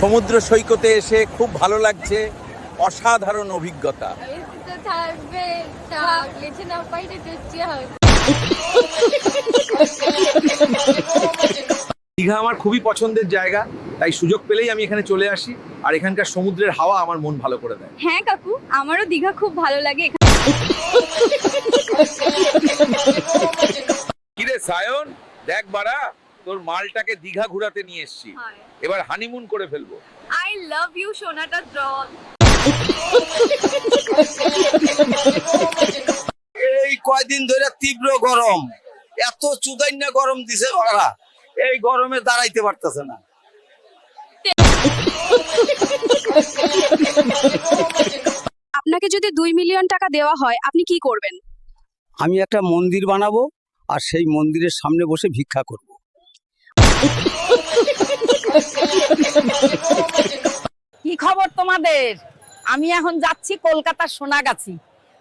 সমুদ্র সৈকতে এসে খুব ভালো লাগছে, অসাধারণ অভিজ্ঞতা। দীঘা আমার খুবই পছন্দের জায়গা, তাই সুযোগ পেলেই আমি এখানে চলে আসি, আর এখানকার সমুদ্রের হাওয়া আমার মন ভালো করে দেয়। হ্যাঁ কাকু, আমারও দীঘা খুব ভালো লাগে। কিরে সায়ন, দেখ বাড়া, তোর মালটাকে দীঘা ঘুরাতে নিয়ে এসেছি, এবার হানিমুন করে ফেলবো। আই লাভ ইউ সোনাটা ডল। এই কয়দিন ধরে তীব্র গরম, এত চুদাইনা গরম দিছে ওরা, এই গরমে দাঁড়াইতে পারতেছে না। আপনাকে যদি 2 মিলিয়ন টাকা দেওয়া হয় আপনি কি করবেন? আমি একটা মন্দির বানাবো আর সেই মন্দিরের সামনে বসে ভিক্ষা করব। কি খবর তোমাদের? আমি এখন যাচ্ছি কলকাতার সোনাগাছি,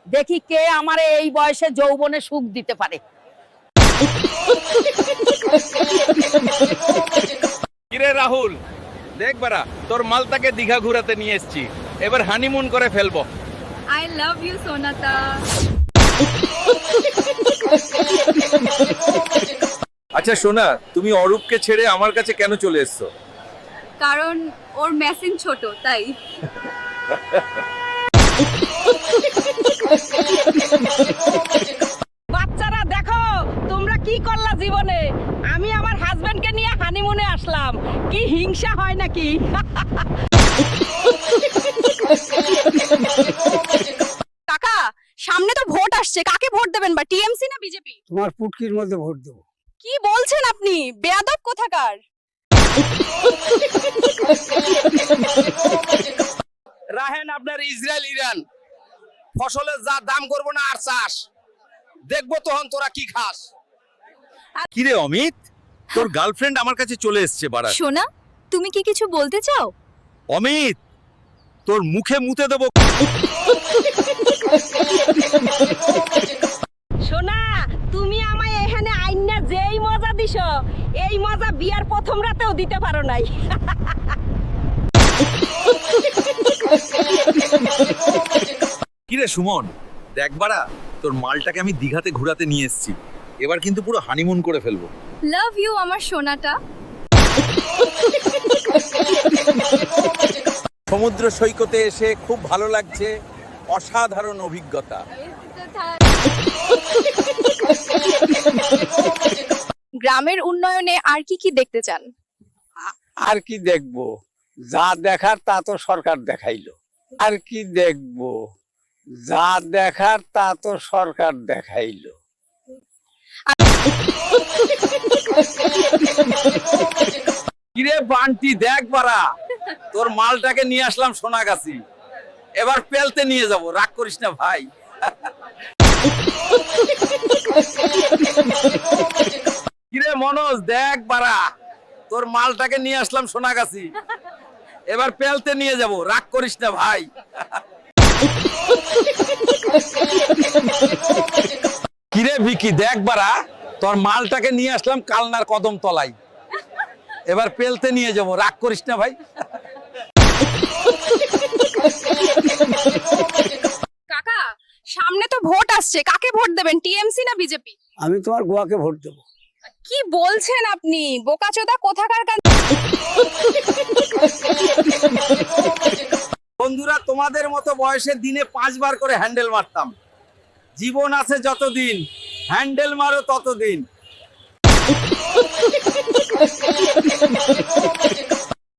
দেখি কে আমারে এই বয়সে যৌবনে সুখ দিতে পারে। কিরে রাহুল, দেখ বাড়া, তোর মালটাকে দীঘা ঘুরাতে নিয়ে এসেছি, এবার হানিমুন করে ফেলবো। আই লাভ ইউ সোনাটা। আচ্ছা সোনা, তুমি অরূপকে ছেড়ে আমার কাছে কেন চলে এসছো? কারণ ওর মেশিন ছোট, তাই। বাচ্চারা দেখো তোমরা কি করলা জীবনে। আমি আমার হাজবেন্ডকে নিয়ে হানিমুনে আসলাম, কি হিংসা হয় নাকি? কাকা, সামনে তো ভোট আসছে, কাকে ভোট দেবেন? বা টিএমসি না বিজেপি? তোমার পুটকির মধ্যে ভোট দেবো। কি বলছেন আপনি, বেয়াদব কোথাকার। রাহেন আপনার ইসরায়েল ইরান, ফসলের যা দাম করবো না আর চাষ দেখবো, তখন তোরা কি খাস। কিরে অমিত, তোর গার্লফ্রেন্ড আমার কাছে চলে এসেছে বাড়া। সোনা, তুমি কি কিছু বলতে চাও? অমিত, তোর মুখে মুতে দেবো। সোনা, তুমি আমায় এখানে আইনা যেই মজা দিছো, এই মজা বিয়ার প্রথম রাতেও দিতে পারো নাই। কিরে সুমন, দেখ বাড়া, তোর মালটাকে আমি দীঘাতে ঘুরাতে নিয়ে এসেছি, এবার কিন্তু পুরো হানিমুন করে ফেলবো। লাভ ইউ আমার সোনাটা। সমুদ্র সৈকতে এসে খুব ভালো লাগছে, অসাধারণ অভিজ্ঞতা। গ্রামের উন্নয়নে আর কি কি দেখতে চান? আর কি দেখবো, যা দেখার তা তো সরকার দেখাইলো। আর কি দেখবো, যা দেখার তা তো সরকার দেখাইলো। কিরে বান্টি, দেখ বাড়া, তোর মালটাকে নিয়ে আসলাম সোনাগাছি, এবার পেলতে নিয়ে যাব, রাগ করিস না ভাই। কিরে মনোজ, দেখ বাড়া, তোর মালটাকে নিয়ে আসলাম সোনাগাছি, এবার পেলতে নিয়ে যাব, রাগ করিস না ভাই। কিরে ভিকি, দেখ বাড়া, তোর মালটাকে নিয়ে আসলাম কালনার কদম তলায়, এবার পেলতে নিয়ে যাব, রাগ করিস না ভাই। কাকা, সামনে তো ভোট আসছে, কাকে ভোট দেবেন? টিএমসি না বিজেপি? আমি তোমার গোয়াকে ভোট দেবো। কি বলছেন আপনি, বোকাচোদা কোথাকার। বন্ধুরা, তোমাদের মতো বয়সের দিনে 5 বার করে হ্যান্ডেল মারতাম। জীবন আছে যতদিন, হ্যান্ডেল মারো ততদিন।